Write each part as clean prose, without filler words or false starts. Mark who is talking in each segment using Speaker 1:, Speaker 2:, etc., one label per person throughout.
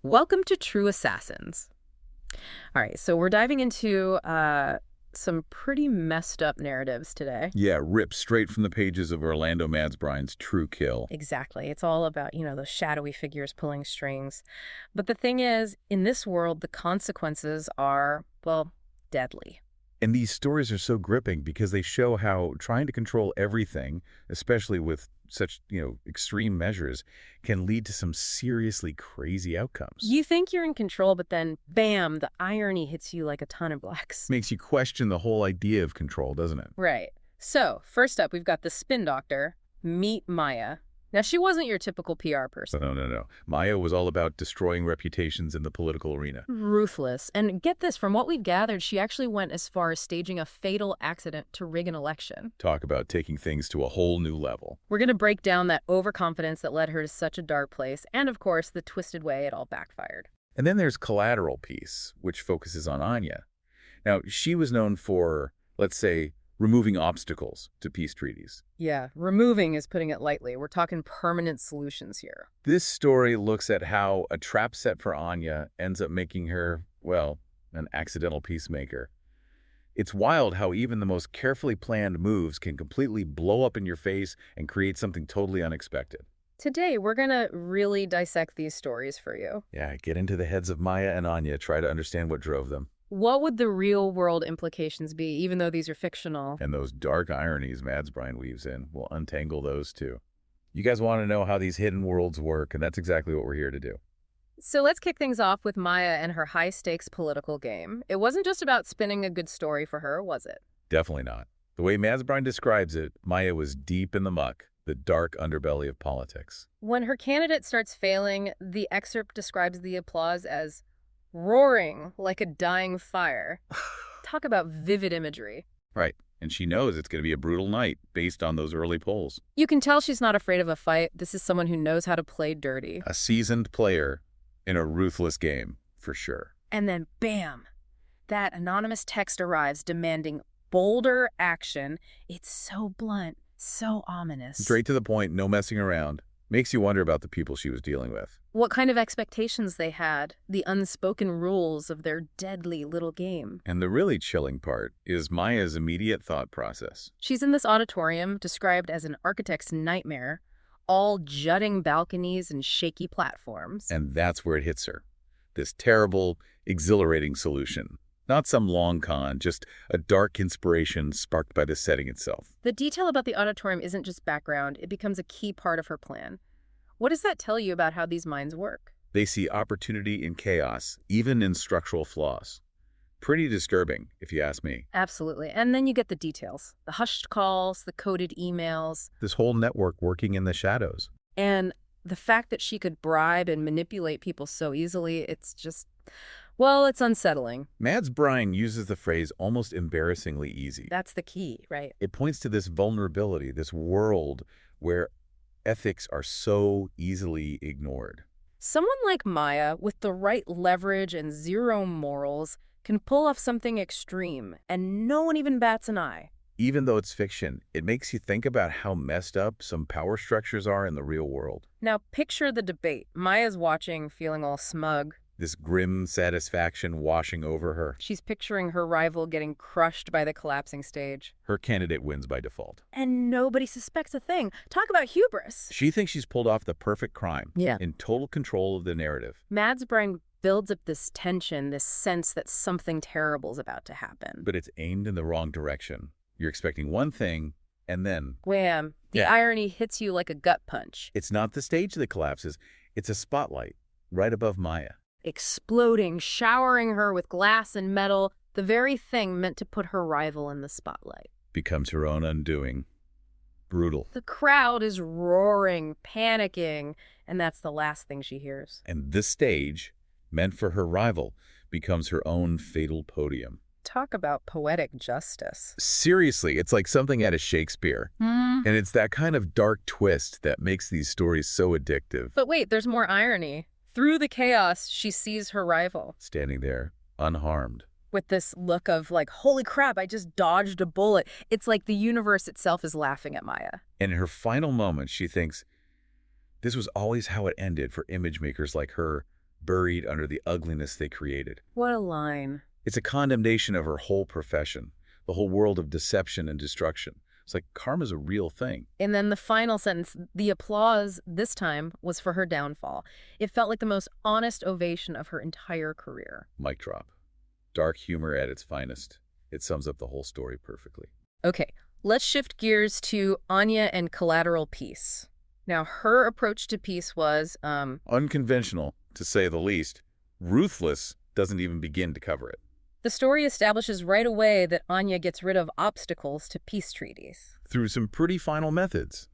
Speaker 1: Welcome to True Assassins. All right, so we're diving into some pretty messed up narratives today.
Speaker 2: Yeah, ripped straight from the pages of Orlando Madsbrine's True Kill.
Speaker 1: Exactly. It's all about, those shadowy figures pulling strings. But the thing is, in this world, the consequences are, well, deadly.
Speaker 2: And these stories are so gripping because they show how trying to control everything, especially with such, extreme measures, can lead to some seriously crazy outcomes.
Speaker 1: You think you're in control, but then, bam, the irony hits you like a ton of bricks.
Speaker 2: Makes you question the whole idea of control, doesn't it?
Speaker 1: Right. So, first up, we've got the spin doctor. Meet Maya. Now, she wasn't your typical PR person.
Speaker 2: No. Maya was all about destroying reputations in the political arena.
Speaker 1: Ruthless. And get this, from what we've gathered, she actually went as far as staging a fatal accident to rig an election.
Speaker 2: Talk about taking things to a whole new level.
Speaker 1: We're going to break down that overconfidence that led her to such a dark place, and of course, the twisted way it all backfired.
Speaker 2: And then there's Collateral Piece, which focuses on Anya. Now, she was known for, let's say, removing obstacles to peace treaties.
Speaker 1: Yeah, removing is putting it lightly. We're talking permanent solutions here.
Speaker 2: This story looks at how a trap set for Anya ends up making her, well, an accidental peacemaker. It's wild how even the most carefully planned moves can completely blow up in your face and create something totally unexpected.
Speaker 1: Today, we're going to really dissect these stories for you.
Speaker 2: Yeah, get into the heads of Maya and Anya, try to understand what drove them.
Speaker 1: What would the real-world implications be, even though these are fictional?
Speaker 2: And those dark ironies Madsbrine weaves in, we'll untangle those too. You guys want to know how these hidden worlds work, and that's exactly what we're here to do.
Speaker 1: So let's kick things off with Maya and her high-stakes political game. It wasn't just about spinning a good story for her, was it?
Speaker 2: Definitely not. The way Madsbrine describes it, Maya was deep in the muck, the dark underbelly of politics.
Speaker 1: When her candidate starts failing, the excerpt describes the applause as roaring like a dying fire. Talk about vivid imagery.
Speaker 2: Right. And she knows it's going to be a brutal night based on those early polls.
Speaker 1: You can tell she's not afraid of a fight. This is someone who knows how to play dirty.
Speaker 2: A seasoned player in a ruthless game, for sure.
Speaker 1: And then, bam, that anonymous text arrives demanding bolder action. It's so blunt, so ominous.
Speaker 2: Straight to the point, no messing around. Makes you wonder about the people she was dealing with.
Speaker 1: What kind of expectations they had, the unspoken rules of their deadly little game.
Speaker 2: And the really chilling part is Maya's immediate thought process.
Speaker 1: She's in this auditorium, described as an architect's nightmare, all jutting balconies and shaky platforms.
Speaker 2: And that's where it hits her. This terrible, exhilarating solution. Not some long con, just a dark inspiration sparked by the setting itself.
Speaker 1: The detail about the auditorium isn't just background, it becomes a key part of her plan. What does that tell you about how these minds work?
Speaker 2: They see opportunity in chaos, even in structural flaws. Pretty disturbing, if you ask me.
Speaker 1: Absolutely. And then you get the details. The hushed calls, the coded emails.
Speaker 2: This whole network working in the shadows.
Speaker 1: And the fact that she could bribe and manipulate people so easily, it's just, well, it's unsettling.
Speaker 2: Madsbrine uses the phrase almost embarrassingly easy.
Speaker 1: That's the key, right?
Speaker 2: It points to this vulnerability, this world where ethics are so easily ignored.
Speaker 1: Someone like Maya, with the right leverage and zero morals, can pull off something extreme, and no one even bats an eye.
Speaker 2: Even though it's fiction, it makes you think about how messed up some power structures are in the real world.
Speaker 1: Now, picture the debate. Maya's watching, feeling all smug.
Speaker 2: This grim satisfaction washing over her.
Speaker 1: She's picturing her rival getting crushed by the collapsing stage.
Speaker 2: Her candidate wins by default.
Speaker 1: And nobody suspects a thing. Talk about hubris.
Speaker 2: She thinks she's pulled off the perfect crime.
Speaker 1: Yeah.
Speaker 2: In total control of the narrative.
Speaker 1: Madsbrine builds up this tension, this sense that something terrible is about to happen.
Speaker 2: But it's aimed in the wrong direction. You're expecting one thing, and then...
Speaker 1: wham! The irony hits you like a gut punch.
Speaker 2: It's not the stage that collapses. It's a spotlight right above Maya.
Speaker 1: Exploding, showering her with glass and metal, the very thing meant to put her rival in the spotlight.
Speaker 2: Becomes her own undoing. Brutal.
Speaker 1: The crowd is roaring, panicking, and that's the last thing she hears.
Speaker 2: And this stage, meant for her rival, becomes her own fatal podium.
Speaker 1: Talk about poetic justice.
Speaker 2: Seriously, it's like something out of Shakespeare. And it's that kind of dark twist that makes these stories so addictive.
Speaker 1: But wait, there's more irony. Through the chaos, she sees her rival.
Speaker 2: Standing there, unharmed.
Speaker 1: With this look of like, holy crap, I just dodged a bullet. It's like the universe itself is laughing at Maya.
Speaker 2: And in her final moments, she thinks, this was always how it ended for image makers like her. buried under the ugliness they created.
Speaker 1: What a line.
Speaker 2: It's a condemnation of her whole profession, the whole world of deception and destruction. It's like karma's a real thing.
Speaker 1: And then the final sentence, the applause this time was for her downfall. It felt like the most honest ovation of her entire career.
Speaker 2: Mic drop. Dark humor at its finest. It sums up the whole story perfectly.
Speaker 1: Okay, let's shift gears to Anya and collateral peace. Now, her approach to peace was,
Speaker 2: Unconventional, to say the least. Ruthless doesn't even begin to cover it.
Speaker 1: the story establishes right away that Anya gets rid of obstacles to peace treaties.
Speaker 2: Through some pretty final methods.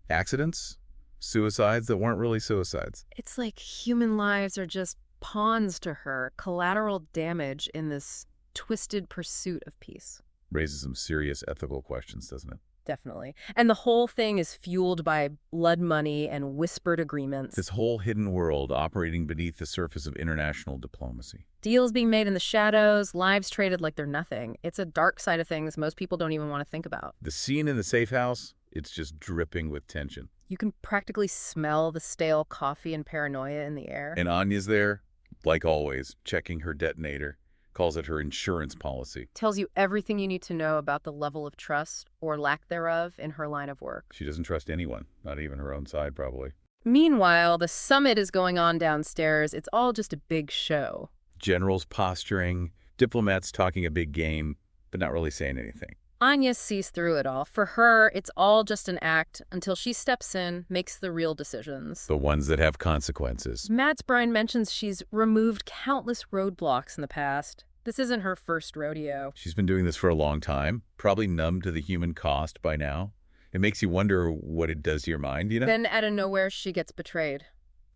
Speaker 2: Accidents, suicides that weren't really suicides.
Speaker 1: It's like human lives are just pawns to her, collateral damage in this twisted pursuit of peace.
Speaker 2: Raises some serious ethical questions, doesn't it?
Speaker 1: Definitely. And the whole thing is fueled by blood money and whispered agreements.
Speaker 2: This whole hidden world operating beneath the surface of international diplomacy.
Speaker 1: Deals being made in the shadows, lives traded like they're nothing. It's a dark side of things most people don't even want to think about.
Speaker 2: The scene in the safe house, it's just dripping with tension.
Speaker 1: You can practically smell the stale coffee and paranoia in the air.
Speaker 2: And Anya's there, like always, checking her detonator. Calls it her insurance policy.
Speaker 1: Tells you everything you need to know about the level of trust, or lack thereof, in her line of work.
Speaker 2: She doesn't trust anyone, not even her own side, probably.
Speaker 1: Meanwhile, the summit is going on downstairs. It's all just a big show.
Speaker 2: Generals posturing, diplomats talking a big game, but not really saying anything.
Speaker 1: Anya sees through it all. For her, it's all just an act until she steps in, makes the real decisions.
Speaker 2: The ones that have consequences.
Speaker 1: Madsbrine mentions she's removed countless roadblocks in the past. This isn't her first rodeo.
Speaker 2: She's been doing this for a long time, probably numb to the human cost by now. It makes you wonder what it does to your mind, you know?
Speaker 1: Then out of nowhere, she gets betrayed.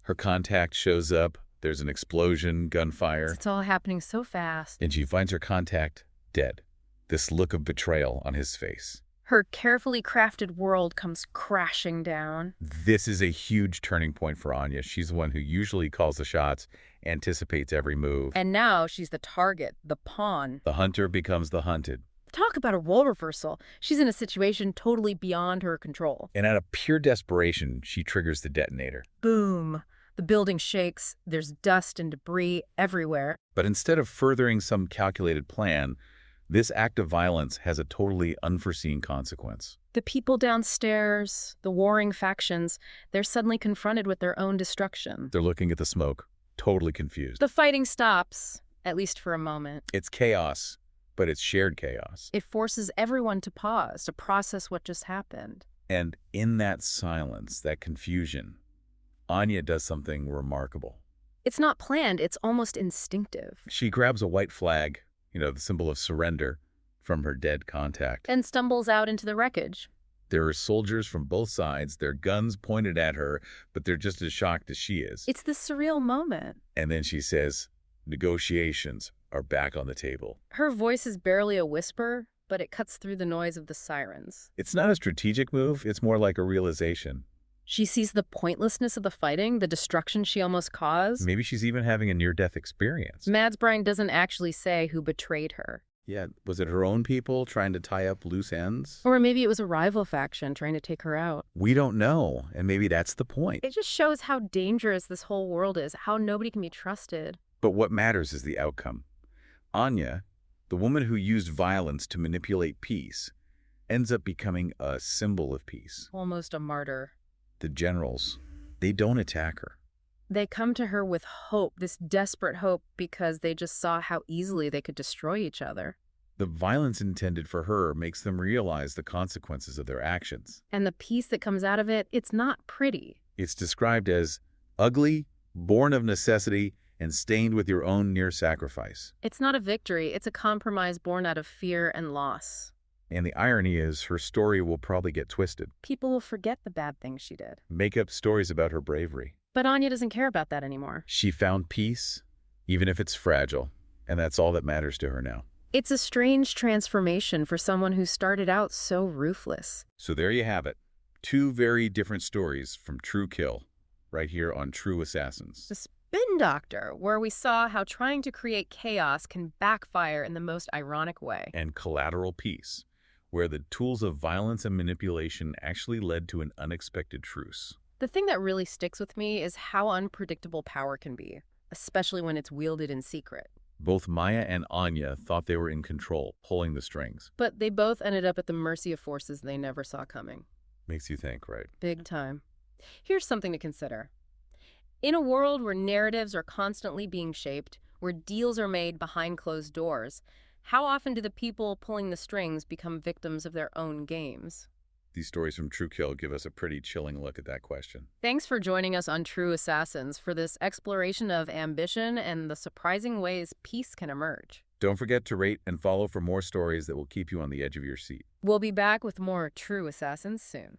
Speaker 2: Her contact shows up, there's an explosion, gunfire,
Speaker 1: It's all happening so fast.
Speaker 2: and she finds her contact dead. This look of betrayal on his face.
Speaker 1: Her carefully crafted world comes crashing down.
Speaker 2: This is a huge turning point for Anya. She's the one who usually calls the shots, anticipates every move.
Speaker 1: And now she's the target, the pawn.
Speaker 2: The hunter becomes the hunted.
Speaker 1: Talk about a role reversal. She's in a situation totally beyond her control.
Speaker 2: And out of pure desperation, she triggers the detonator.
Speaker 1: Boom. The building shakes. There's dust and debris everywhere.
Speaker 2: But instead of furthering some calculated plan, this act of violence has a totally unforeseen consequence.
Speaker 1: The people downstairs, the warring factions, they're suddenly confronted with their own destruction.
Speaker 2: They're looking at the smoke, totally confused.
Speaker 1: The fighting stops, at least for a moment.
Speaker 2: It's chaos, but it's shared chaos.
Speaker 1: It forces everyone to pause, to process what just happened.
Speaker 2: And in that silence, that confusion, Anya does something remarkable.
Speaker 1: It's not planned, it's almost instinctive.
Speaker 2: She grabs a white flag, the symbol of surrender, from her dead contact.
Speaker 1: And stumbles out into the wreckage.
Speaker 2: There are soldiers from both sides, their guns pointed at her, but they're just as shocked as she is.
Speaker 1: It's this surreal moment.
Speaker 2: And then she says, negotiations are back on the table.
Speaker 1: Her voice is barely a whisper, but it cuts through the noise of the sirens.
Speaker 2: It's not a strategic move, it's more like a realization.
Speaker 1: She sees the pointlessness of the fighting, the destruction she almost caused.
Speaker 2: Maybe she's even having a near-death experience.
Speaker 1: Madsbrine doesn't actually say who betrayed her.
Speaker 2: Yeah, was it her own people trying to tie up loose ends?
Speaker 1: Or maybe it was a rival faction trying to take her out.
Speaker 2: We don't know, and maybe that's the point.
Speaker 1: It just shows how dangerous this whole world is, how nobody can be trusted.
Speaker 2: But what matters is the outcome. Anya, the woman who used violence to manipulate peace, ends up becoming a symbol of peace.
Speaker 1: Almost a martyr.
Speaker 2: The generals, they don't attack her.
Speaker 1: They come to her with hope, this desperate hope, because they just saw how easily they could destroy each other.
Speaker 2: The violence intended for her makes them realize the consequences of their actions.
Speaker 1: And the peace that comes out of it, it's not pretty.
Speaker 2: It's described as ugly, born of necessity, and stained with your own near sacrifice.
Speaker 1: It's not a victory, it's a compromise born out of fear and loss.
Speaker 2: And the irony is, her story will probably get twisted.
Speaker 1: People will forget the bad things she did.
Speaker 2: Make up stories about her bravery.
Speaker 1: But Anya doesn't care about that anymore.
Speaker 2: She found peace, even if it's fragile, and that's all that matters to her now.
Speaker 1: It's a strange transformation for someone who started out so ruthless.
Speaker 2: So there you have it. Two very different stories from True Kill, right here on True Assassins.
Speaker 1: The Spin Doctor, where we saw how trying to create chaos can backfire in the most ironic way.
Speaker 2: And Collateral Peace, where the tools of violence and manipulation actually led to an unexpected truce.
Speaker 1: The thing that really sticks with me is how unpredictable power can be. especially when it's wielded in secret.
Speaker 2: Both Maya and Anya thought they were in control, pulling the strings.
Speaker 1: But they both ended up at the mercy of forces they never saw coming.
Speaker 2: Makes you think, right?
Speaker 1: Big time. Here's something to consider. In a world where narratives are constantly being shaped, where deals are made behind closed doors, how often do the people pulling the strings become victims of their own games?
Speaker 2: These stories from True Kill give us a pretty chilling look at that question.
Speaker 1: Thanks for joining us on True Assassins for this exploration of ambition and the surprising ways peace can emerge.
Speaker 2: Don't forget to rate and follow for more stories that will keep you on the edge of your seat.
Speaker 1: We'll be back with more True Assassins soon.